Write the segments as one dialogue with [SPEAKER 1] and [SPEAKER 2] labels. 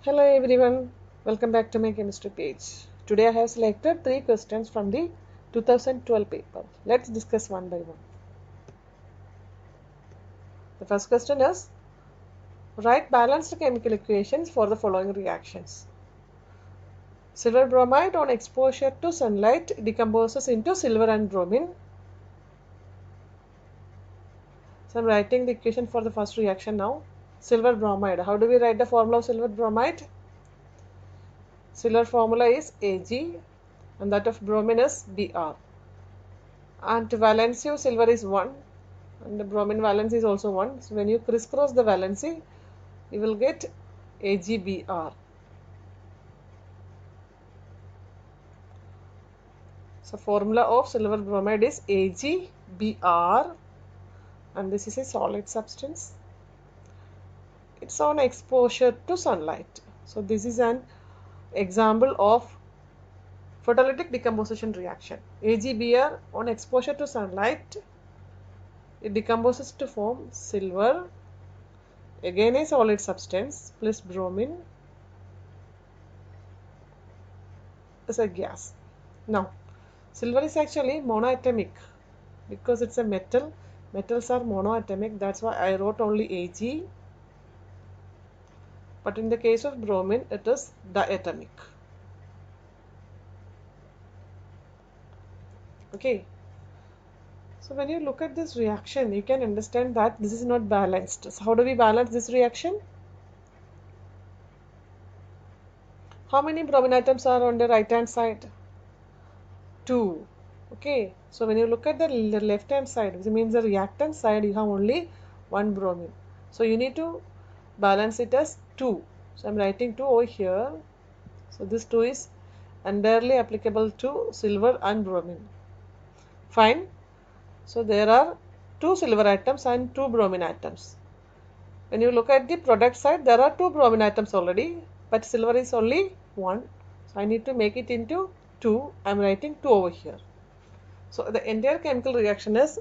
[SPEAKER 1] Hello everyone, welcome back to my chemistry page. Today I have selected 3 questions from the 2012 paper. Let's discuss one by one. The first question is, write balanced chemical equations for the following reactions. Silver bromide on exposure to sunlight decomposes into silver and bromine. So I am writing the equation for the first reaction now. Silver bromide. How do we write the formula of silver bromide? Silver formula is Ag and that of bromine is Br. And valency of silver is 1 and the bromine valence is also 1. So when you crisscross the valency, you will get AgBr. So formula of silver bromide is AgBr and this is a solid substance. It's on exposure to sunlight. So this is an example of photolytic decomposition reaction. AgBr on exposure to sunlight, it decomposes to form silver, again a solid substance, plus bromine as a gas. Now, silver is actually monoatomic because it's a metal. Metals are monoatomic, that's why I wrote only Ag. But in the case of bromine, it is diatomic. Okay. So when you look at this reaction, you can understand that this is not balanced. So how do we balance this reaction? How many bromine atoms are on the right hand side? 2. Okay. So when you look at the left hand side, which means the reactant side, you have only 1 bromine. So you need to balance it as 2. So I am writing 2 over here. So this 2 is entirely applicable to silver and bromine. Fine. So there are 2 silver atoms and 2 bromine atoms. When you look at the product side, there are 2 bromine atoms already, but silver is only 1. So I need to make it into 2. I am writing 2 over here. So the entire chemical reaction is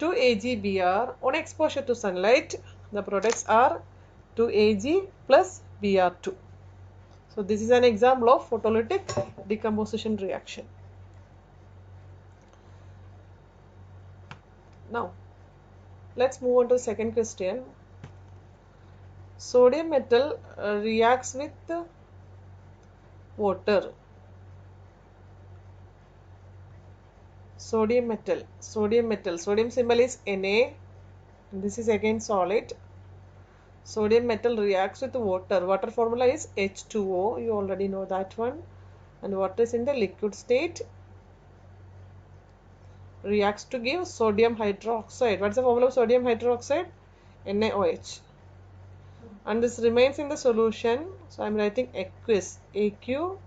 [SPEAKER 1] 2AgBr on exposure to sunlight. The products are 2Ag plus Br2. So this is an example of photolytic decomposition reaction. Now, let's move on to the second question. Sodium metal reacts with water. Sodium symbol is Na. This is again solid. Sodium metal reacts with water. Water formula is H2O. You already know that one. And water is in the liquid state. Reacts to give sodium hydroxide. What's the formula of sodium hydroxide? NaOH. And this remains in the solution. So I am writing aqueous. AQ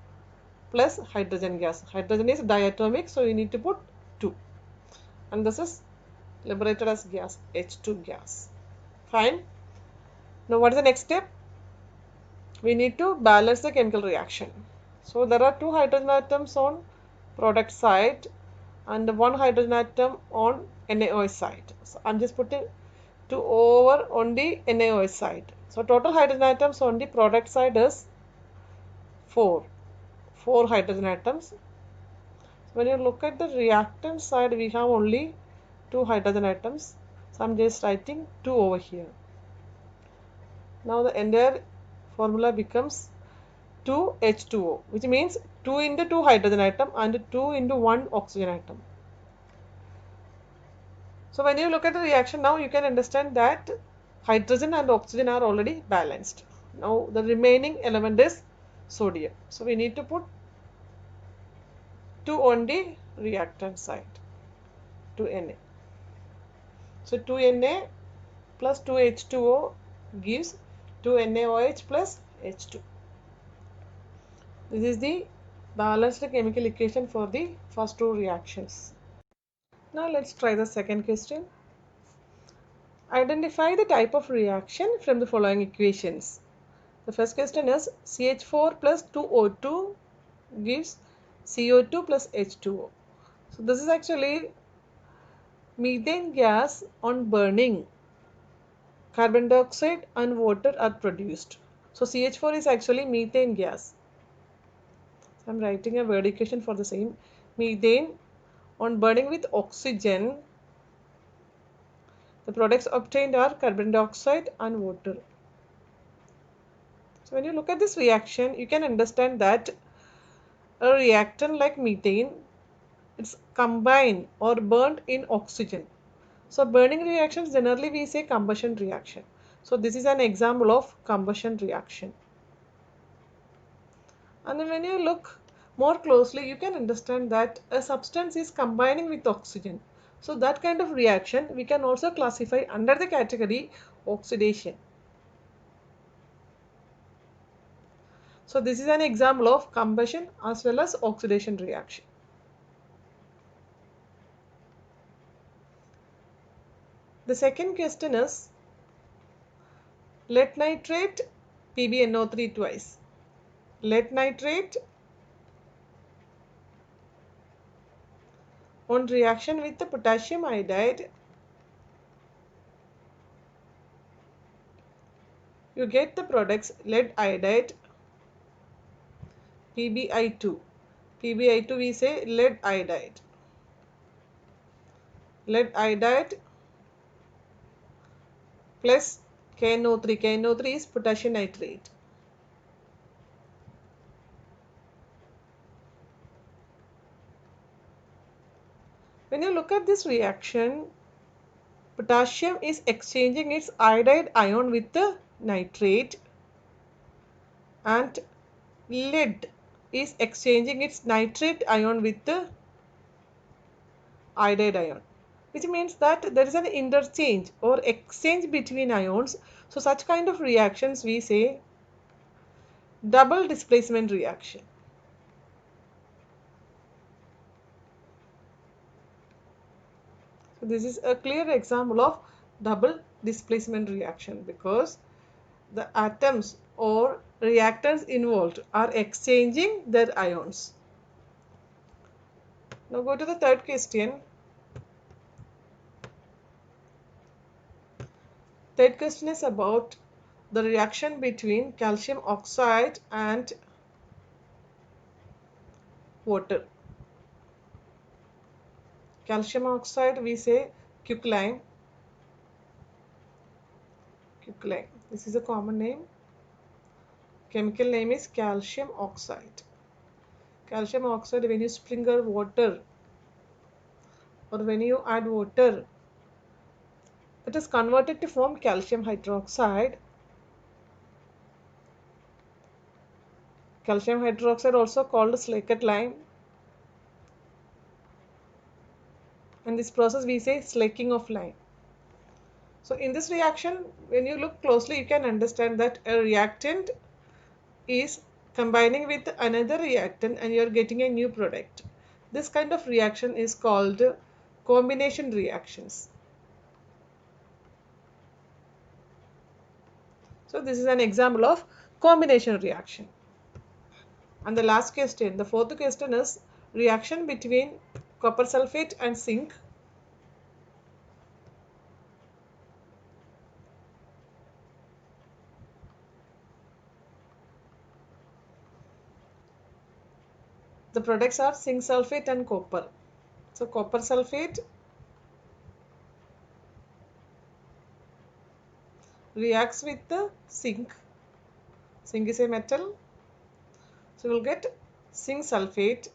[SPEAKER 1] plus hydrogen gas. Hydrogen is diatomic, so you need to put 2. And this is liberated as gas, H2 gas. Fine. Now what is the next step? We need to balance the chemical reaction. So there are 2 hydrogen atoms on product side and 1 hydrogen atom on NaOH side. So I am just putting 2 over on the NaOH side. So total hydrogen atoms on the product side is 4 hydrogen atoms. When you look at the reactant side, we have only 2 hydrogen atoms. So I am just writing 2 over here. Now the entire formula becomes 2H2O, which means 2 into 2 hydrogen atom and 2 into 1 oxygen atom. So when you look at the reaction now, you can understand that hydrogen and oxygen are already balanced. Now the remaining element is sodium. So we need to put 2 on the reactant side, 2Na. So 2Na plus 2H2O gives 2NaOH plus H2. This is the balanced chemical equation for the first 2 reactions. Now let's try the second question. Identify the type of reaction from the following equations. The first question is CH4 plus 2O2 gives CO2 plus H2O. So this is actually methane gas on burning. Carbon dioxide and water are produced. So CH4 is actually methane gas. I'm writing a word equation for the same. Methane, on burning with oxygen, the products obtained are carbon dioxide and water. So when you look at this reaction, you can understand that a reactant like methane, it's combined or burnt in oxygen. So burning reactions, generally we say combustion reaction. So this is an example of combustion reaction. And then when you look more closely, you can understand that a substance is combining with oxygen. So that kind of reaction we can also classify under the category oxidation. So this is an example of combustion as well as oxidation reaction. The second question is lead nitrate PbNO3 twice. Lead nitrate on reaction with the potassium iodide, you get the products lead iodide PbI2. PbI2 we say lead iodide. Lead iodide plus KNO3. KNO3 is potassium nitrate. When you look at this reaction, potassium is exchanging its iodide ion with the nitrate, and lead is exchanging its nitrate ion with the iodide ion, which means that there is an interchange or exchange between ions. So such kind of reactions we say double displacement reaction. So this is a clear example of double displacement reaction because the atoms or reactants involved are exchanging their ions. Now go to the third question. Third question is about the reaction between calcium oxide and water. Calcium oxide we say quicklime. Quicklime. This is a common name. Chemical name is calcium oxide. Calcium oxide, when you sprinkle water or when you add water, it is converted to form calcium hydroxide. Calcium hydroxide also called slaked lime. And this process we say slaking of lime. So in this reaction, when you look closely, you can understand that a reactant is combining with another reactant and you are getting a new product. This kind of reaction is called combination reactions. So this is an example of combination reaction. And the last question, the fourth question is reaction between copper sulfate and zinc. The products are zinc sulfate and copper. So copper sulfate reacts with the zinc. Zinc is a metal. So we will get zinc sulfate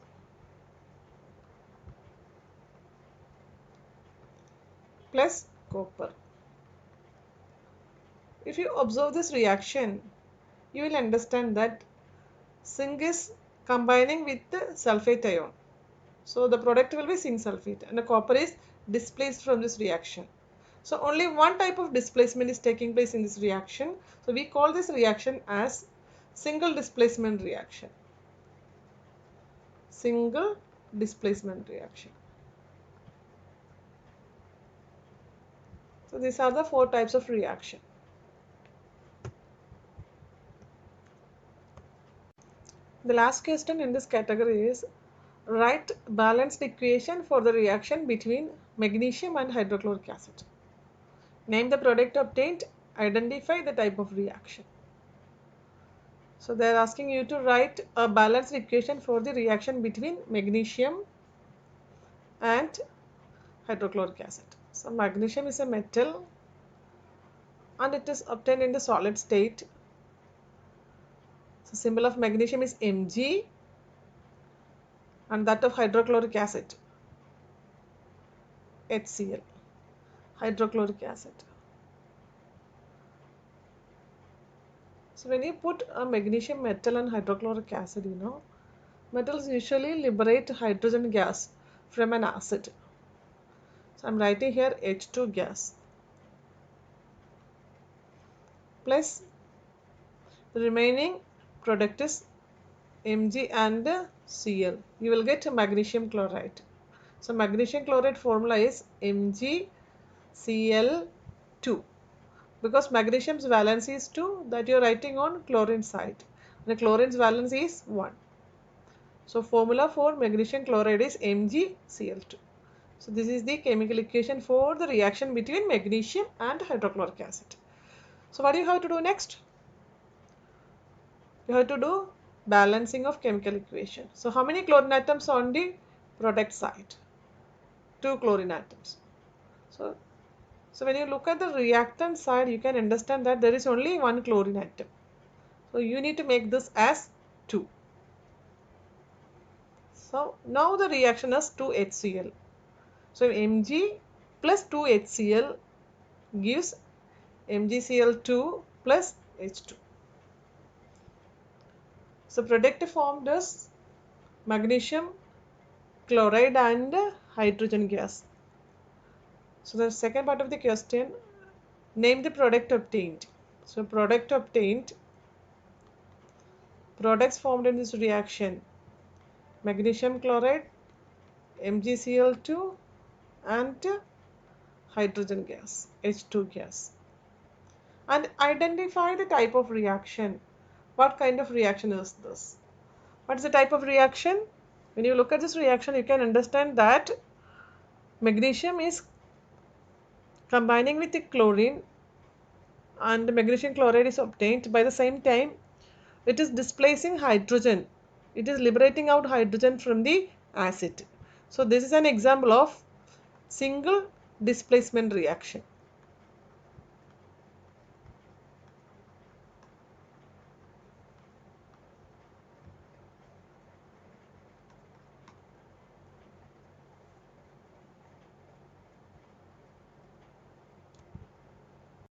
[SPEAKER 1] plus copper. If you observe this reaction, you will understand that zinc is combining with the sulfate ion. So the product will be zinc sulfate and the copper is displaced from this reaction. So only one type of displacement is taking place in this reaction. So we call this reaction as single displacement reaction. Single displacement reaction. So these are the four types of reaction. The last question in this category is write balanced equation for the reaction between magnesium and hydrochloric acid. Name the product obtained, identify the type of reaction. So they are asking you to write a balanced equation for the reaction between magnesium and hydrochloric acid. So magnesium is a metal and it is obtained in the solid state. So symbol of magnesium is Mg and that of hydrochloric acid HCl, hydrochloric acid. So when you put a magnesium metal and hydrochloric acid, metals usually liberate hydrogen gas from an acid. So I'm writing here H2 gas plus the remaining product is Mg and Cl. You will get magnesium chloride. So magnesium chloride formula is MgCl2 because magnesium's valence is 2, that you are writing on chlorine side. The chlorine's valence is 1. So formula for magnesium chloride is MgCl2. So this is the chemical equation for the reaction between magnesium and hydrochloric acid. So what do you have to do next? You have to do balancing of chemical equation. So how many chlorine atoms on the product side? 2 chlorine atoms. So when you look at the reactant side, you can understand that there is only 1 chlorine atom. So you need to make this as 2. So now the reaction is 2HCl. So Mg plus 2HCl gives MgCl2 plus H2. So product formed is magnesium chloride and hydrogen gas. So the second part of the question, name the product obtained. So products formed in this reaction, magnesium chloride, MgCl2 and hydrogen gas, H2 gas. And identify the type of reaction. What kind of reaction is this? What is the type of reaction? When you look at this reaction, you can understand that magnesium is combining with the chlorine and magnesium chloride is obtained. By the same time, it is displacing hydrogen. It is liberating out hydrogen from the acid. So this is an example of single displacement reaction.